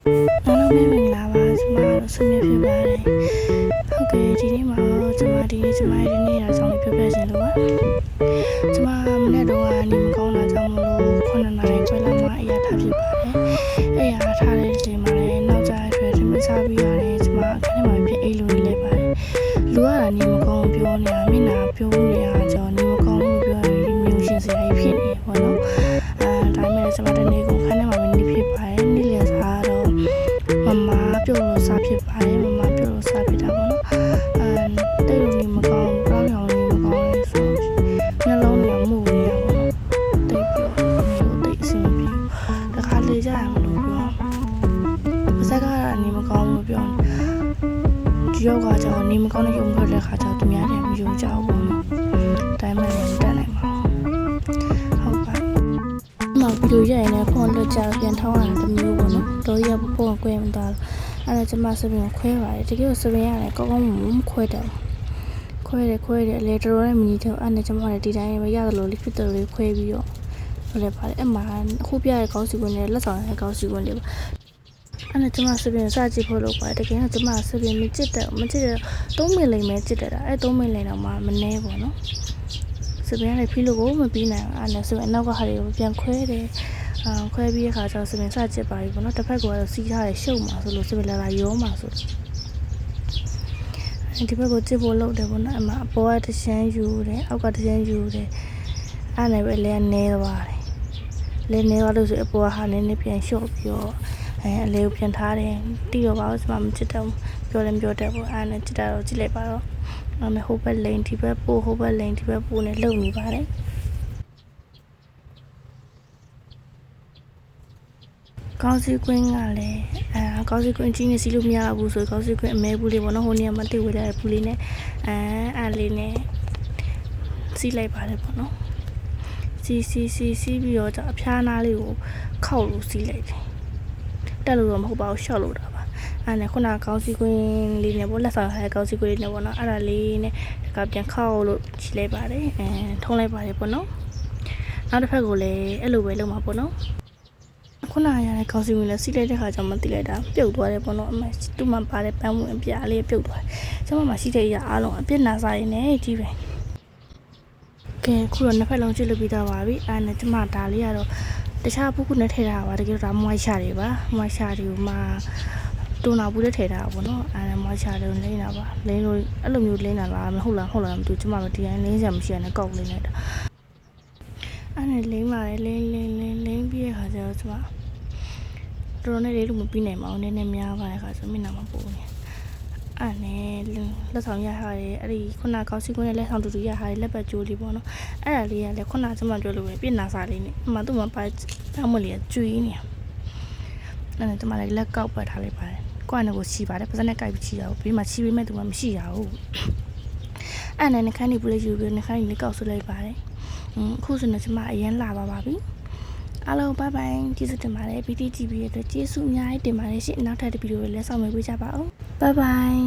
အားလုံးပဲမင်္ဂလာပါကျမတို့ဆွေးနွေးဖြစ်ပါတယ်ဟုတ်ကဲ့ဒီနေ့မှာကျမဒီနေ့ကျမရဲ့ဒီနေ့အကြောင်းလေးပြောပြချင်လို့ပါကျမမနေ့တော့နေမကောင်းတာကြောင့်မလို့9နာရီခွဲလောက်မှအရာထားဖြစ်ပါတယ်အရာထားတဲ့ချိန်မှာလည်းနောက်ကျရွယ်ထမစားပြီးရတယ်ကျမအခန်းထဲမှာဖြစ်အိတ်လို့နေလိုက်ပါတယ်လူကနေမကောင်းပြောနေတာမျက်နှာပြောနေတာကြောင့်နေမကောင်းလို့ပြောရင်မျိုးရှင်စရာကြီးဖြစ်နေပေါ့နော်ဒါပေမဲ့ကျမတနေ့ကိုခန်းထဲမှာနေဖြစ်ပါတယ်နေ့လည်စားတော့မမပြုတ်လို့စားဖြစ်ပါတယ်မမပြုတ်လို့စားဖြစ်တာပေါ့နော်တိတ်လို့နေမကောင်းကောင်းရောင်နေမကောင်းလေဆိုနှလုံးတွေမှုနေရပါတော့တိတ်ပြောမျိုးတိတ်အဆင်ပြေတခါလေကြရမလို့ပြောပါစကားကနေမကောင်းလို့ပြောဒီယောဂါကြောင့်နေမကောင်းတဲ့ရုံထွက်တဲ့ခါကျတော့သူများတယ်မယုံကြဘူးပေါ့နော်ဒါမှလည်းတက်နိုင်မှာဟုတ်ပါမဗီဒီယိုရိုက်နေဖုန်းလွှတ်ကြပြန်ထောင်းရတဲ့မျိုးပေါ့နော်တော်ရဖုန်းကွဲမသွားအဲ့ဒါကျမစပင်ခွဲပါတယ်တကယ်လို့စပင်ရတယ်ကောင်းကောင်းမခွဲတယ်ခွဲတယ်အလေတော်ရဲ့မီနီတော့အဲ့နဲ့ကျမလည်းဒီတိုင်းပဲရတယ်လို့လိဖစ်တော်လေးခွဲပြီးတော့ဟိုလည်းပါတယ်အမှအခုပြရတဲ့ကောင်းစီကွန်းနဲ့လက်ဆောင်ရတဲ့ကောင်းစီကွန်းလေးပါအဲ့နဲ့ကျမစပင်စကြည့်ဖို့လုပ်ပါတယ်တကယ်တော့ကျမစပင်မကြည့်တော့3မိနစ်ပဲကြည့်တယ်အဲ့3မိနစ်တော့မှမနှဲပေါ့နော်စပင်ရတဲ့ဖီလို့ကိုမပြီးနိုင်အဲ့နဲ့စပင်နောက်ကဟာတွေကိုပြန်ခွဲတယ်ခွဲပြီးတဲ့ခါကျတော့စပင်စကြည့်ပါပြီပေါ့နော်တစ်ဖက်ကတော့စီးထားတယ်ရှုပ်မှာဆိုလို့စပင်လာရောမှာဆိုဒီဘက်ကိုကြည့်ဖို့လုပ်တယ်ပေါ့နော်အမအပေါ်ကတချမ်းယူတယ်အောက်ကတချမ်းယူတယ်အဲ့နဲ့ပဲလဲနေသွားတယ်လဲနေသွားလို့ဆိုအပေါ်ကဟာနည်းနည်းပြန်လျှော့ပြီးတော့အလဲကိုပြန်ထားတယ်တီးတော့ပါဘူးကျမမကြည့်တော့ပြောတယ်ပေါ့အဲ့နဲ့ကြည့်တာတော့ကြည့်လိုက်ပါတော့အဲ့မဲ့ဟိုဘက်လိန်ဒီဘက်ပို့ဟိုဘက်လိန်ဒီဘက်ပို့နဲ့လုံနေပါတယ်ကောင်းစီကွင်းကလည်းကောင်းစီကွင်းကြီးနေစီလို့မရဘူးဆိုကောင်းစီကွင်းအမဲဘူးလေးပေါ့နော်ဟိုနေရာမှာတိတ်ဝေးလာတဲ့ဘူးလေးနဲ့အဲ့လေးနဲ့စီးလိုက်ပါတယ်ပေါ့နော်စီးပြီးတော့အဖျားနာလေးကိုခောက်လို့စီးလိုက်တယ်တက်လို့တော့မဟုတ်ပါဘူးရှော့လို့တာပါအဲ့နဲ့ခုနကောင်းစီကွင်းလေးနဲ့ပေါ့လက်ဆောင်ထားတဲ့ကောင်းစီကွင်းလေးနဲ့ပေါ့နော်အဲ့ဒါလေးနဲ့ကပြန်ခောက်လို့ချီလိုက်ပါတယ်ထုံးလိုက်ပါတယ်ပေါ့နော်နောက်တစ်ဖက်ကိုလည်းအဲ့လိုပဲလုပ်မှာပေါ့နော်ခုနရတဲ့ကောင်းစီဝင်လည်းစီးလိုက်တဲ့ခါကျမှတိလိုက်တာပြုတ်သွားတယ်ပေါ့နော်အမသူ့မှာပါတဲ့ပန်းဝင်အပြားလေးပြုတ်သွားတယ်ကျွန်မမရှိတဲ့အရာအားလုံးအပြစ်နာစားရင်းနဲ့ကြီးပဲကဲခုတော့နှစ်ဖက်လုံးကြည့်လို့ပြီးတော့ပါပြီအဲ့နဲ့ကျွန်မဒါလေးကတော့တခြားပုခုနဲ့ထည့်ထားတာပါတကယ်တော့ဒါမွိုင်းရှာတွေပါမွိုင်းရှာတွေကိုမှတွန်းတာဘူးနဲ့ထည့်ထားတာပေါ့နော်အဲ့မွိုင်းရှာတွေလိမ့်တာပါလိမ့်လို့အဲ့လိုမျိုးလိမ့်တာလားမဟုတ်လားမသိဘူးကျွန်မမဒီတိုင်းလိမ့်စရာမရှိရနဲ့ကောက်လိမ့်လိုက်တာအဲ့နဲ့လိမ့်ပါတယ်လိမ့်ပြီးတဲ့ခါကျတော့ကျွန်မတော်နဲ့လေးလို့မပြီးနိုင်ပါဘူးနည်းနည်းများပါတဲ့ခါဆိုမျက်နှာမှာပိုနေအဲ့နဲ့လက်ဆောင်ရထားတယ်အဲ့ဒီခုနကောင်းစီကွင်းနဲ့လက်ဆောင်တူတူရထားတယ်လက်ပတ်ကြိုးလေးပေါ့နော်အဲ့ဒါလေးကလည်းခုနကျမပြောလို့ပဲပြစ်နာစာလေးနဲ့အမှသူ့မှာပါတောင်းမလေးကကျွေးနေအဲ့နဲ့ကျမလည်းလက်ကောက်ပတ်ထားလိုက်ပါတယ်ကိုယ့်အနေကိုချီပါတယ်ပါစနဲ့ကိုက်ပြီးချီတာပြီးမှချီပေးမဲ့သူမှမရှိရဘူးအဲ့နဲ့နှခမ်းနေပူလေးယူပြီးနှခမ်းကြီးလေးကောက်ဆွလိုက်ပါတယ်အခုဆိုတော့ကျမအရင်လာပါပြီအားလုံးဘိုင်ဘိုင်ကျေးဇူးတင်ပါတယ်ဗီဒီယိုကြည့်ပြီးရတဲ့ကျေးဇူးအများကြီးတင်ပါတယ်ရှင်နောက်ထပ်ဗီဒီယိုတွေလည်းဆောင်ရွက်ပေးကြပါဦးဘိုင်ဘိုင်